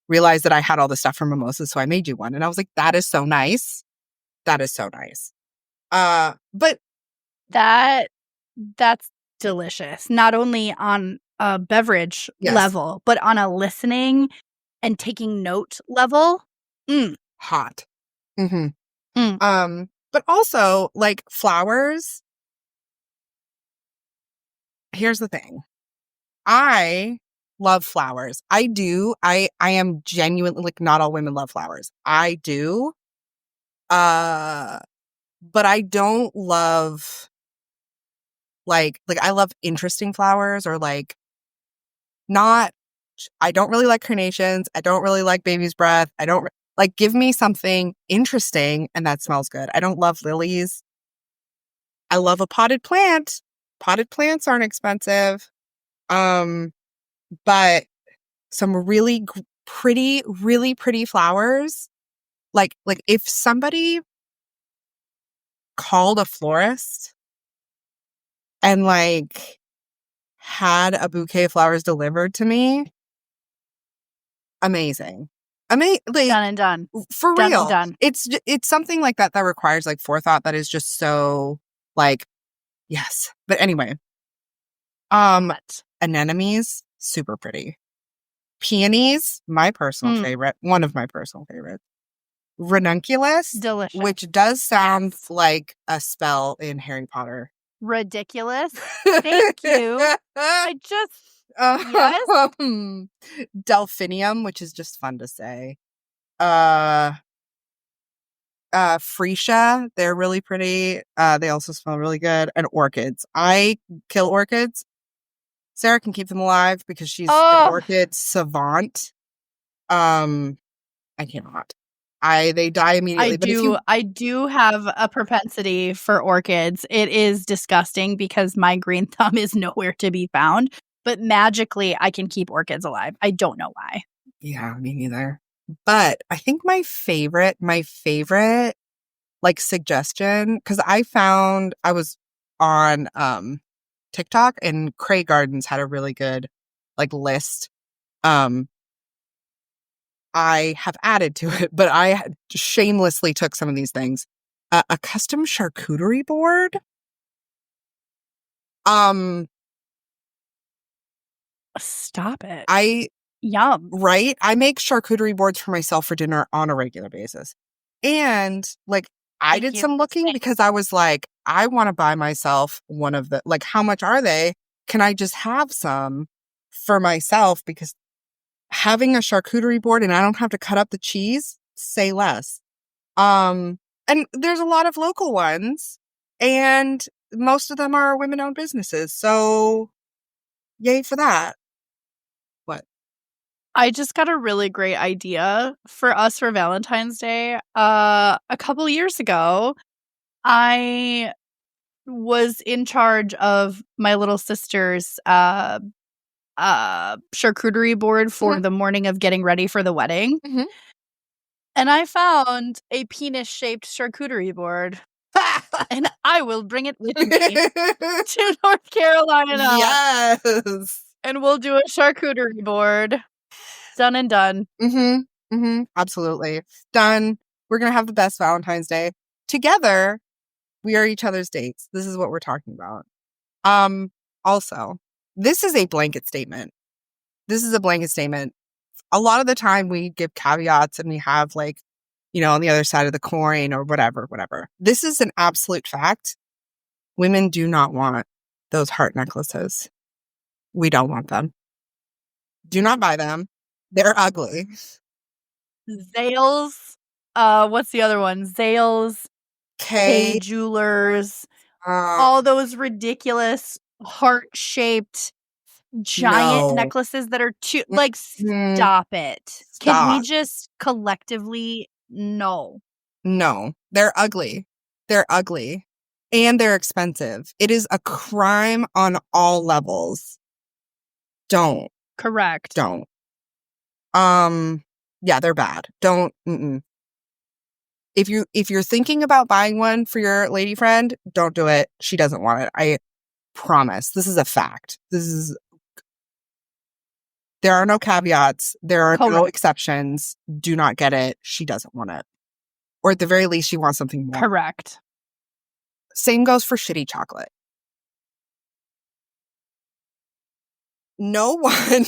realized that I had all the stuff for mimosas. So I made you one. And I was like, that is so nice. That is so nice. But that's delicious. Not only on a beverage level, but on a listening and taking note level. Hot. But also like flowers. Here's the thing. I love flowers. I do. I am genuinely, like, not all women love flowers. I do. But I don't love like I love interesting flowers or like not. I don't really like carnations. I don't really like baby's breath. I don't Like, give me something interesting and that smells good. I don't love lilies. I love a potted plant. Potted plants aren't expensive. But some really really pretty flowers. Like if somebody called a florist and like had a bouquet of flowers delivered to me, amazing. Like, Done and done. for Done real. and done. It's something like that requires like forethought that is just so like, yes. But anyway, What? anemones, super pretty. Peonies, my personal favorite, one of my personal favorites. Ranunculus, Delicious. which does sound like a spell in Harry Potter. Ridiculous. Thank you. I just yes. Delphinium, which is just fun to say. Freesia, they're really pretty. They also smell really good. And orchids. I kill orchids. Sarah can keep them alive because she's an orchid savant. I cannot. They die immediately. I do have a propensity for orchids. It is disgusting because my green thumb is nowhere to be found. But magically, I can keep orchids alive. I don't know why. Yeah, me neither. But I think my favorite like suggestion, because I was on TikTok and Cray Gardens had a really good like list. I have added to it, but I shamelessly took some of these things. A custom charcuterie board. Stop it. Yum. Right? I make charcuterie boards for myself for dinner on a regular basis. And like I did some looking because I was like, I want to buy myself one of the, like, how much are they? Can I just have some for myself? Because having a charcuterie board and I don't have to cut up the cheese, say less. And there's a lot of local ones and most of them are women-owned businesses. So yay for that. What? I just got a really great idea for us for Valentine's Day. A couple years ago, I was in charge of my little sister's charcuterie board for the morning of getting ready for the wedding. Mm-hmm. And I found a penis-shaped charcuterie board. And I will bring it with me to North Carolina. Yes. And we'll do a charcuterie board. Done and done. Mm-hmm. Mm-hmm. Absolutely. Done. We're going to have the best Valentine's Day. Together, we are each other's dates. This is what we're talking about. Also, this is a blanket statement. A lot of the time we give caveats and we have like, on the other side of the coin or whatever. This is an absolute fact. Women do not want those heart necklaces. We don't want them. Do not buy them. They're ugly. Zales. What's the other one? Zales. K Jewelers. All those ridiculous heart-shaped giant necklaces that are too like stop it. Stop. Can we just collectively no. They're ugly. And they're expensive. It is a crime on all levels. Don't. Correct. Don't. Yeah, they're bad. Don't. If you're thinking about buying one for your lady friend, don't do it. She doesn't want it. I promise. This is a fact. There are no caveats. There are no exceptions. Do not get it. She doesn't want it. Or at the very least, she wants something more. Correct. Same goes for shitty chocolate. No one.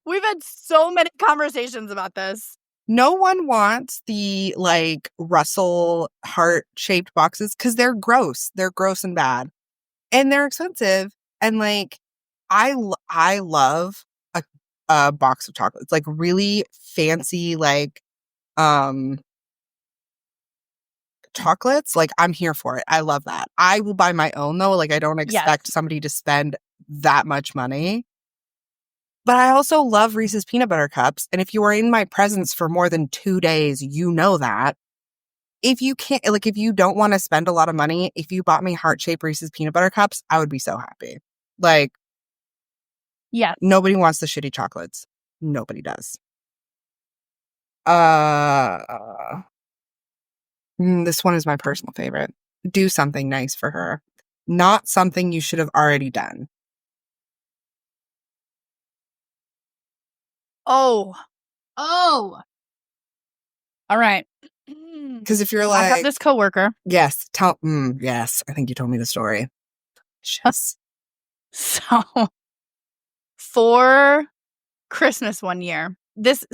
We've had so many conversations about this. No one wants the like Russell heart-shaped boxes because they're gross. They're gross and bad. And they're expensive. And like, I love a box of chocolates. Like really fancy, like, chocolates. Like I'm here for it. I love that. I will buy my own though. Like I don't expect somebody to spend that much money. But I also love Reese's peanut butter cups. And if you are in my presence for more than 2 days, you know that. If you can't, like, if you don't want to spend a lot of money, if you bought me heart-shaped Reese's peanut butter cups, I would be so happy. Like, Yes. nobody wants the shitty chocolates. Nobody does. This one is my personal favorite. Do something nice for her. Not something you should have already done. Oh. All right. Because if you're I have like, this coworker. yes, yes, I think you told me the story. Yes. So for Christmas one year, this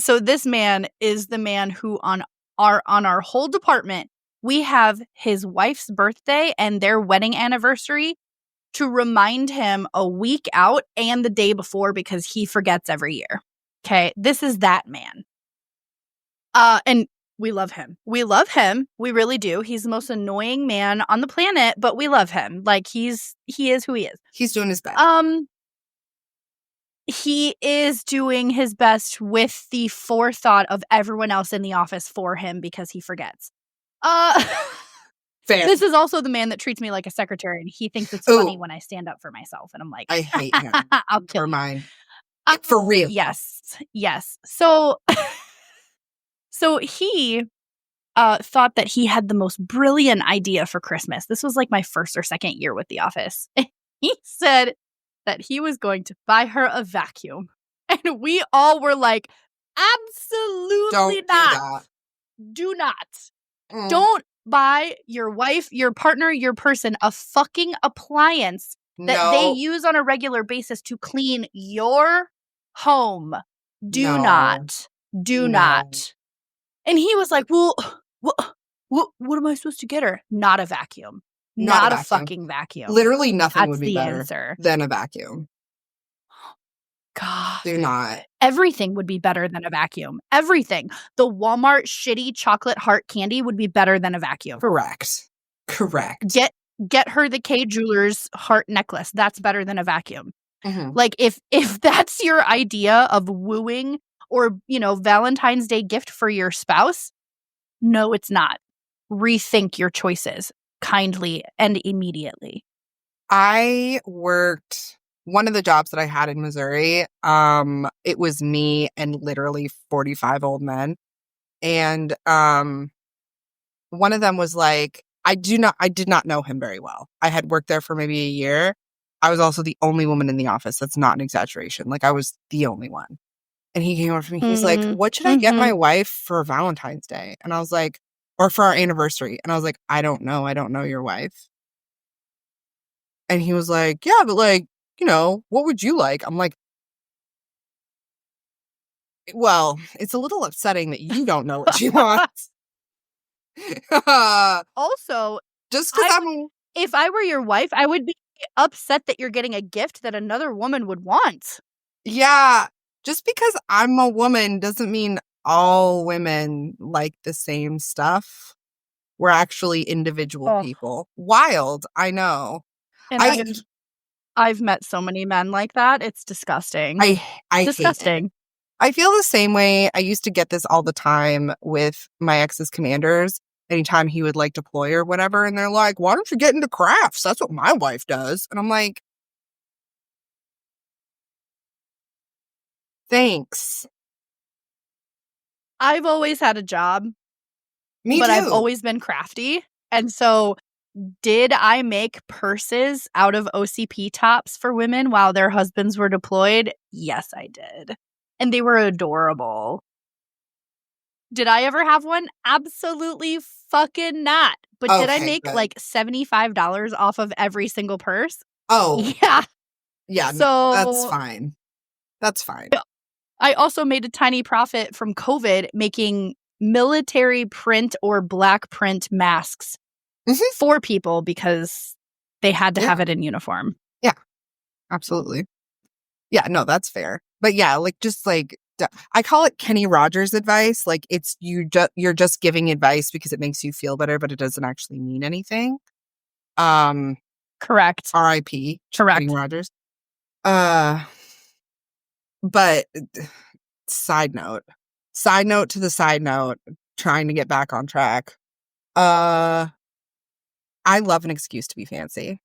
man is the man who on our whole department, we have his wife's birthday and their wedding anniversary to remind him a week out and the day before because he forgets every year. Okay, this is that man. And we love him. We love him. We really do. He's the most annoying man on the planet, but we love him. Like he is who he is. He's doing his best. He is doing his best with the forethought of everyone else in the office for him because he forgets. Fair. This is also the man that treats me like a secretary, and he thinks it's funny when I stand up for myself, and I'm like, I hate him. I'll kill For you. mine. For real. Yes. So he thought that he had the most brilliant idea for Christmas. This was like my first or second year with the office. He said that he was going to buy her a vacuum. And we all were like, absolutely not. Do not. Don't buy your wife, your partner, your person a fucking appliance that they use on a regular basis to clean your home. Do not. And he was like, well, what am I supposed to get her? Not a vacuum. Not a fucking vacuum. Literally nothing That's would be the better answer. than a vacuum. God. Do not. Everything would be better than a vacuum. Everything. The Walmart shitty chocolate heart candy would be better than a vacuum. Correct. Get her the K Jewelers heart necklace. That's better than a vacuum. Mm-hmm. Like if that's your idea of wooing or, Valentine's Day gift for your spouse, no, it's not. Rethink your choices kindly and immediately. I worked one of the jobs that I had in Missouri. It was me and literally 45 old men. And one of them was like, I did not know him very well. I had worked there for maybe a year. I was also the only woman in the office. That's not an exaggeration. Like I was the only one. And he came over to me. He's like, what should I get my wife for Valentine's Day? And I was like, or for our anniversary. And I was like, I don't know. I don't know your wife. And he was like, yeah, but like, what would you like? I'm like, well, it's a little upsetting that you don't know what she wants. Also, just because if I were your wife, I would be upset that you're getting a gift that another woman would want. Yeah. Just because I'm a woman doesn't mean all women like the same stuff. We're actually individual people. Wild, I know. And I've met so many men like that. It's disgusting. I disgusting. Hate it. I feel the same way. I used to get this all the time with my ex's commanders. Anytime he would like deploy or whatever, and they're like, why don't you get into crafts? That's what my wife does. And I'm like, thanks. I've always had a job. Me but too. I've always been crafty. And so did I make purses out of OCP tops for women while their husbands were deployed? Yes, I did. And they were adorable. Did I ever have one? Absolutely fucking not. But did I make like $75 off of every single purse? Oh. Yeah. Yeah, so no, that's fine. That's fine. I also made a tiny profit from COVID making military print or black print masks for people because they had to have it in uniform. Yeah, absolutely. Yeah, no, that's fair. But yeah, like just like I call it Kenny Rogers advice. Like it's you're just giving advice because it makes you feel better, but it doesn't actually mean anything. Correct. R.I.P. Correct. Kenny Rogers. But side note to the side note, trying to get back on track. I love an excuse to be fancy.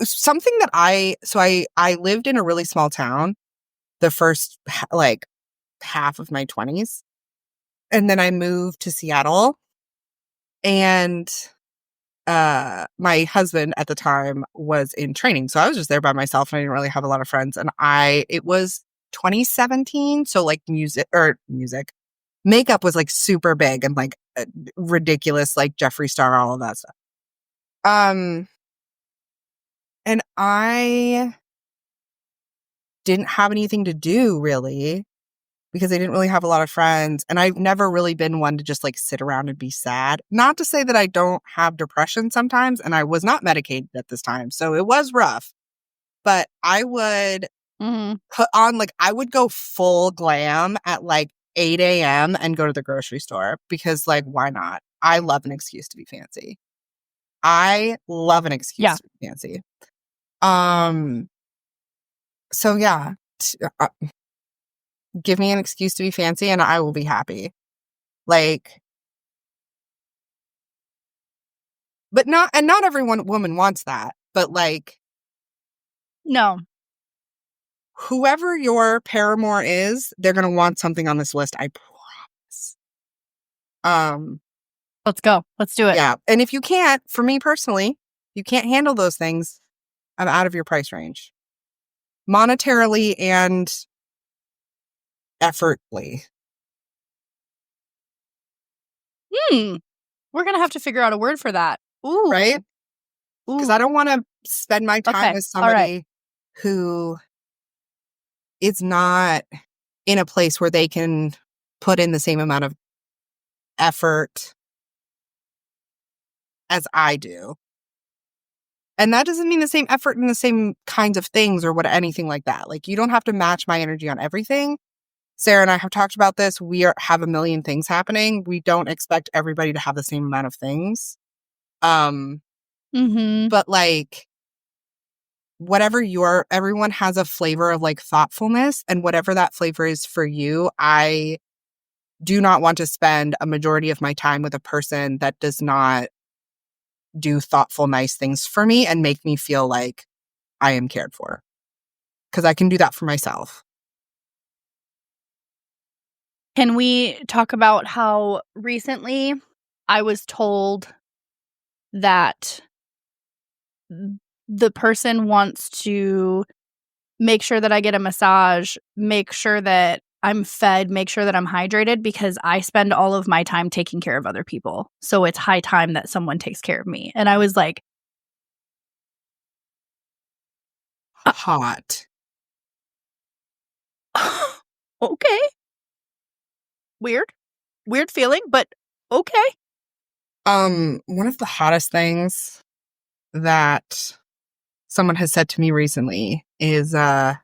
Something that I lived in a really small town the first like half of my 20s, and then I moved to Seattle, and my husband at the time was in training, so I was just there by myself, and I didn't really have a lot of friends. And it was 2017, so like makeup was like super big and like ridiculous, like Jeffree Star, all of that stuff. And I didn't have anything to do really, because I didn't really have a lot of friends. And I've never really been one to just like sit around and be sad. Not to say that I don't have depression sometimes, and I was not medicated at this time, so it was rough. But I would put on, like, I would go full glam at like 8 a.m. and go to the grocery store because, like, why not? I love an excuse to be fancy. To be fancy. So yeah, give me an excuse to be fancy and I will be happy. Like, but not every woman wants that, but like, no, whoever your paramour is, they're going to want something on this list. I promise. Let's go. Let's do it. Yeah. And if you can't, for me personally, you can't handle those things, I'm out of your price range. Monetarily and effortly. We're going to have to figure out a word for that. Ooh. Right? Because I don't want to spend my time with somebody who is not in a place where they can put in the same amount of effort as I do. And that doesn't mean the same effort in the same kinds of things or anything like that. Like, you don't have to match my energy on everything. Sarah and I have talked about this. We have a million things happening. We don't expect everybody to have the same amount of things. But like, everyone has a flavor of like thoughtfulness, and whatever that flavor is for you, I do not want to spend a majority of my time with a person that does not do thoughtful, nice things for me and make me feel like I am cared for. Because I can do that for myself. Can we talk about how recently I was told that the person wants to make sure that I get a massage, make sure that I'm fed, make sure that I'm hydrated, because I spend all of my time taking care of other people. So it's high time that someone takes care of me. And I was like, hot. Okay. Weird feeling, but okay. One of the hottest things that someone has said to me recently is, have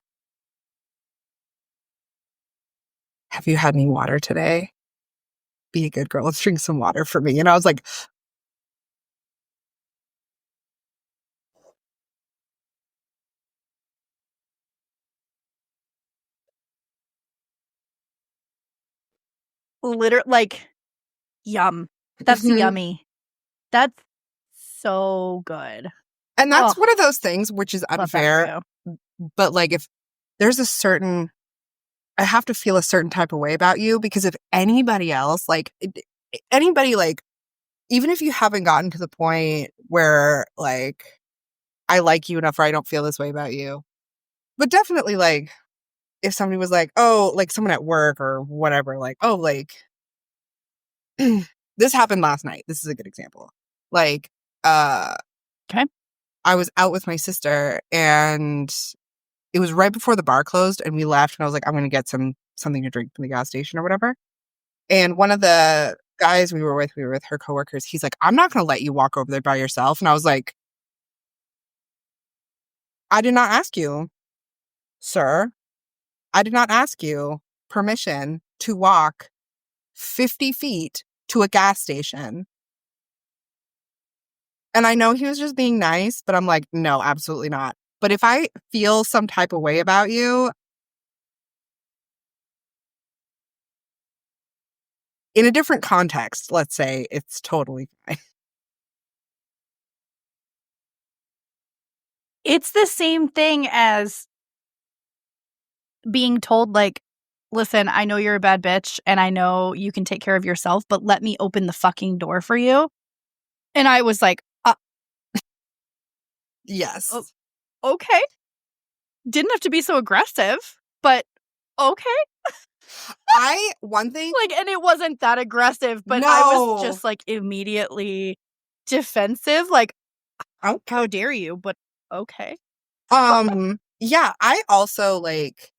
you had any water today? Be a good girl. Let's drink some water for me. And I was like, literally, like, yum. That's yummy. That's so good. And that's one of those things which is unfair. But like, if there's I have to feel a certain type of way about you, because if anybody else, like anybody, like, even if you haven't gotten to the point where like I like you enough or I don't feel this way about you, but definitely like if somebody was like, oh, like someone at work or whatever, like, oh, like this happened last night. This is a good example. Like, okay. I was out with my sister and it was right before the bar closed and we left, and I was like, I'm going to get something to drink from the gas station or whatever. And one of the guys we were with her coworkers, he's like, I'm not going to let you walk over there by yourself. And I was like, I did not ask you, sir. I did not ask you permission to walk 50 feet to a gas station. And I know he was just being nice, but I'm like, no, absolutely not. But if I feel some type of way about you, in a different context, let's say, it's totally fine. It's the same thing as being told, like, listen, I know you're a bad bitch and I know you can take care of yourself, but let me open the fucking door for you. And I was like, Yes. okay. Didn't have to be so aggressive, but okay. One thing. Like, and it wasn't that aggressive, but I was just like immediately defensive. Like, how dare you? But okay. Yeah, I also like,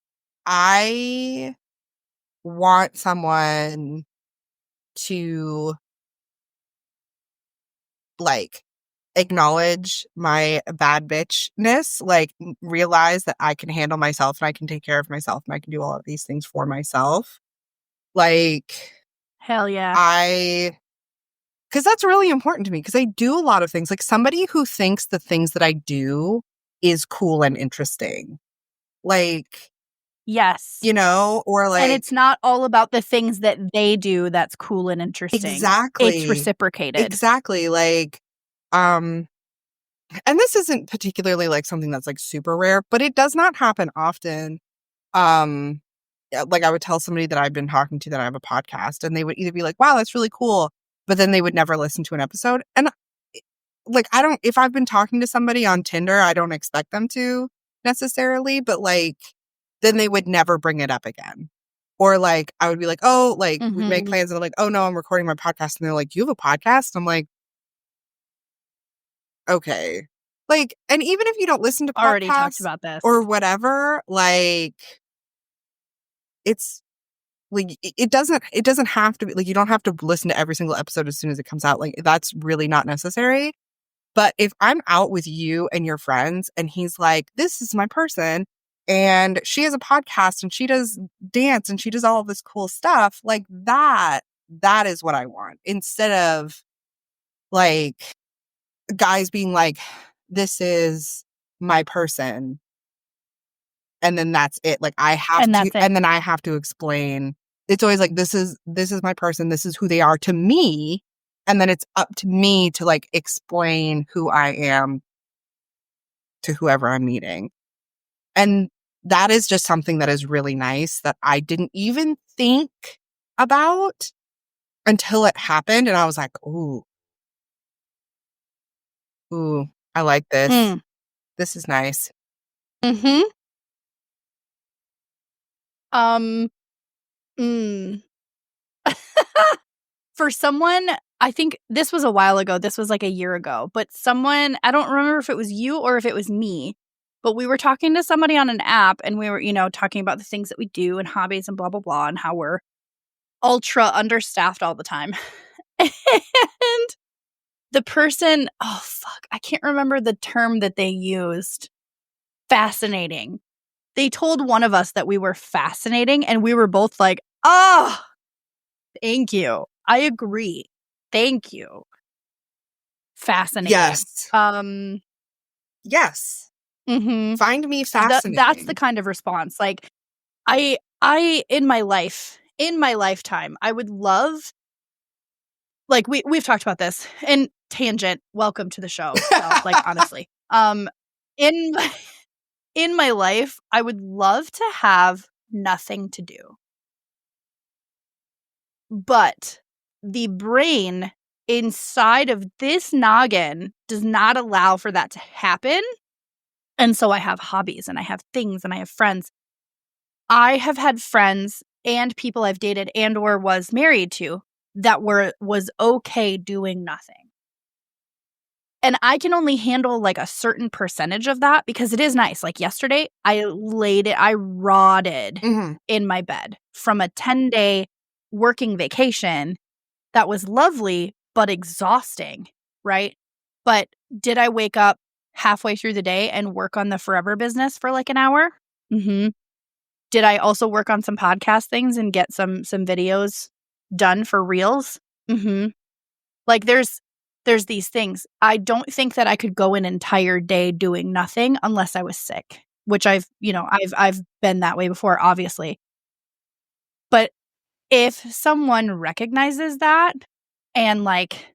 I want someone to like acknowledge my bad bitchness, like realize that I can handle myself and I can take care of myself and I can do all of these things for myself. Like, hell yeah. Because that's really important to me because I do a lot of things. Like somebody who thinks the things that I do is cool and interesting. Like, yes. You know, or like. And it's not all about the things that they do that's cool and interesting. Exactly. It's reciprocated. Exactly. Like, and this isn't particularly like something that's like super rare, but it does not happen often. Like I would tell somebody that I've been talking to that I have a podcast and they would either be like, wow, that's really cool. But then they would never listen to an episode. And like, if I've been talking to somebody on Tinder, I don't expect them to necessarily, but like, then they would never bring it up again. Or like, I would be like, oh, like we make plans and I'm like, oh no, I'm recording my podcast. And they're like, you have a podcast? I'm like, okay. Like, and even if you don't listen to podcasts already talked about this or whatever, like it's like, it doesn't have to be like, you don't have to listen to every single episode as soon as it comes out. Like that's really not necessary. But if I'm out with you and your friends and he's like, this is my person and she has a podcast and she does dance and she does all of this cool stuff, like that is what I want. Instead of like guys being like, this is my person. And then that's it. Like I have to, and then I have to explain. It's always like, this is my person. This is who they are to me. And then it's up to me to like explain who I am to whoever I'm meeting. And that is just something that is really nice that I didn't even think about until it happened. And I was like, ooh, I like this. This is nice. For someone, I think this was a while ago. This was like a year ago. But someone, I don't remember if it was you or if it was me, but we were talking to somebody on an app and we were, talking about the things that we do and hobbies and blah, blah, blah, and how we're ultra understaffed all the time. And the person, oh, fuck, I can't remember the term that they used. Fascinating. They told one of us that we were fascinating and we were both like, oh, thank you. I agree. Thank you. Fascinating. Yes. Yes. Find me fascinating. That's the kind of response. Like, I in my lifetime, I would love, like we've talked about this. And tangent, welcome to the show. So, like honestly, in my life, I would love to have nothing to do. But the brain inside of this noggin does not allow for that to happen. And so I have hobbies and I have things and I have friends. I have had friends and people I've dated and or was married to that was okay doing nothing. And I can only handle like a certain percentage of that because it is nice. Like yesterday, I rotted in my bed from a 10-day working vacation that was lovely, but exhausting, right? But did I wake up halfway through the day and work on the forever business for like an hour? Did I also work on some podcast things and get some videos done for reels? Like there's these things. I don't think that I could go an entire day doing nothing unless I was sick, which I've been that way before, obviously. But if someone recognizes that and like,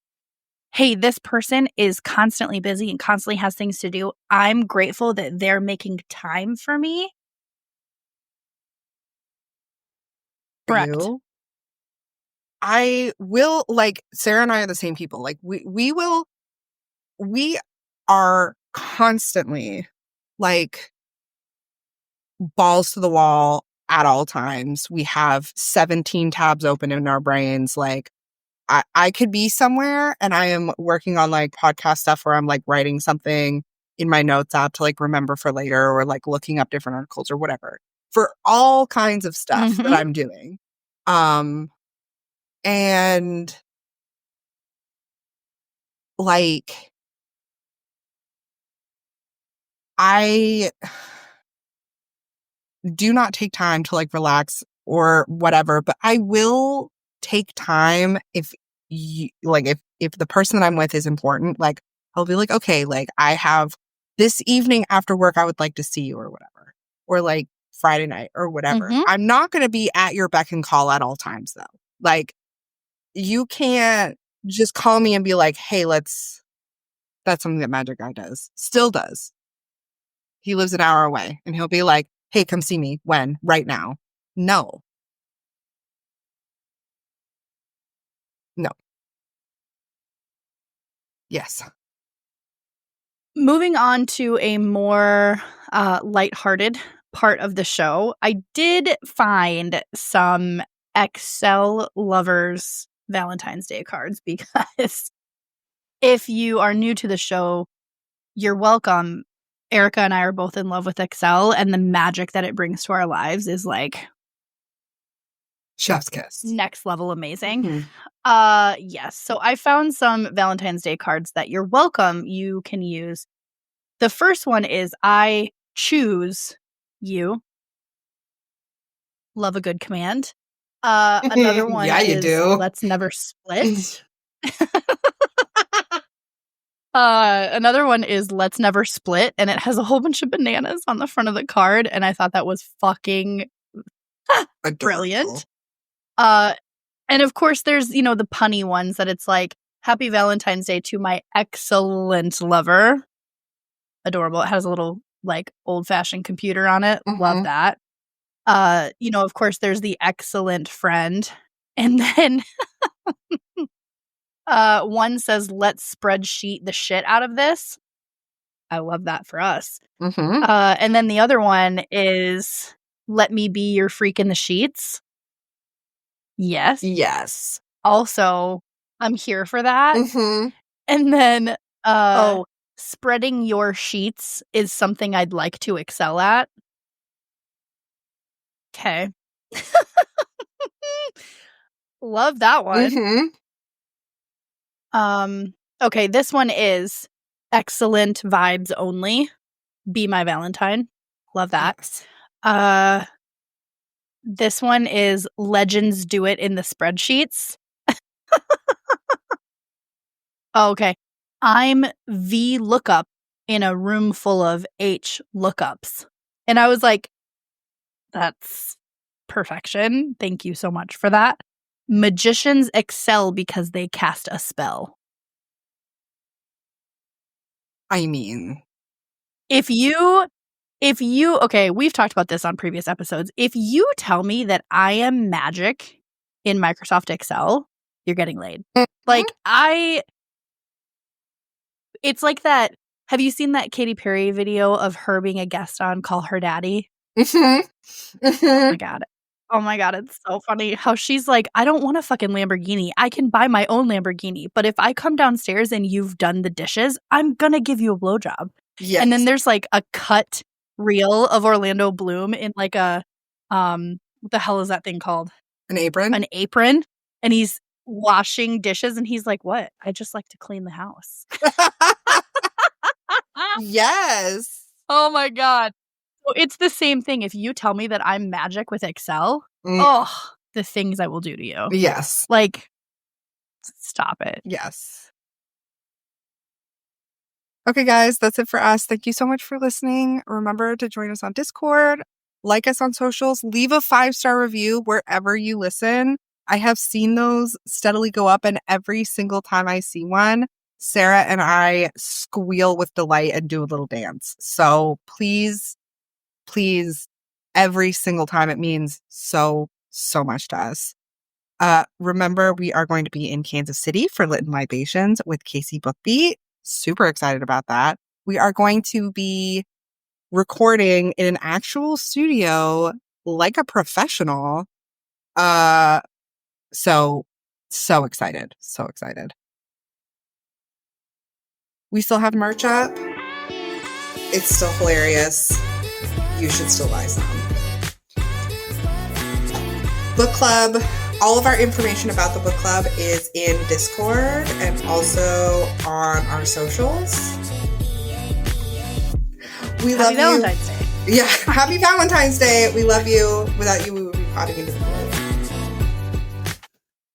hey, this person is constantly busy and constantly has things to do, I'm grateful that they're making time for me. Correct. You. I will, like, Sarah and I are the same people. Like, we are constantly like balls to the wall at all times. We have 17 tabs open in our brains. Like, I could be somewhere and I am working on like podcast stuff where I'm like writing something in my notes app to like remember for later, or like looking up different articles or whatever, for all kinds of stuff that I'm doing. And like, I do not take time to like relax or whatever, but I will take time if you like, if the person that I'm with is important. Like, I'll be like, okay, like I have this evening after work, I would like to see you or whatever, or like Friday night or whatever. I'm not going to be at your beck and call at all times though. Like, you can't just call me and be like, hey, that's something that Magic Guy does. Still does. He lives an hour away and he'll be like, hey, come see me. When? Right now. No. No. Yes. Moving on to a more lighthearted part of the show, I did find some Excel lovers Valentine's Day cards, because if you are new to the show, you're welcome. Erika and I are both in love with Excel, and the magic that it brings to our lives is like chef's kiss. Next level amazing. Yes. So I found some Valentine's Day cards that you're welcome you can use. The first one is I choose you. Love a good command. Another one Yeah, you is do. let's never split. Another one is let's never split, and it has a whole bunch of bananas on the front of the card, and I thought that was fucking brilliant. And of course there's, you know, the punny ones that it's like, happy Valentine's Day to my excellent lover. Adorable. It has a little like old-fashioned computer on it. Love that. You know, of course there's the excellent friend. And then one says, let's spreadsheet the shit out of this. I love that for us. And then the other one is, let me be your freak in the sheets. Yes. Yes. Also, I'm here for that. And then, spreading your sheets is something I'd like to excel at. Okay. Love that one. Okay, this one is excellent vibes only. Be my Valentine. Love that. Yes. This one is legends do it in the spreadsheets. Okay. I'm V lookup in a room full of H lookups. And I was like, that's perfection. Thank you so much for that. Magicians excel because they cast a spell. I mean, if you, okay, we've talked about this on previous episodes. If you tell me that I am magic in Microsoft Excel, you're getting laid. Like, it's like that. Have you seen that Katy Perry video of her being a guest on Call Her Daddy? Oh my God. Oh my God, it's so funny how she's like, I don't want a fucking Lamborghini. I can buy my own Lamborghini. But if I come downstairs and you've done the dishes, I'm gonna give you a blowjob. Yes. And then there's like a cut reel of Orlando Bloom in like a, what the hell is that thing called? An apron? An apron. And he's washing dishes and he's like, what? I just like to clean the house. Yes. Oh my God. So it's the same thing. If you tell me that I'm magic with Excel, the things I will do to you. Yes. Like, stop it. Yes. Okay, guys, that's it for us. Thank you so much for listening. Remember to join us on Discord, like us on socials, leave a 5-star review wherever you listen. I have seen those steadily go up, and every single time I see one, Sarah and I squeal with delight and do a little dance. So please, every single time, it means so much to us. Remember, we are going to be in Kansas City for Lit Libations with Casey Book Beat. Super excited about that. We are going to be recording in an actual studio like a professional. So excited. So excited. We still have merch up. It's still hilarious. You should still buy some. Book club. All of our information about the book club is in Discord and also on our socials. We love you. Happy Valentine's Day. Yeah, happy Valentine's Day. We love you. Without you, we would be potting into the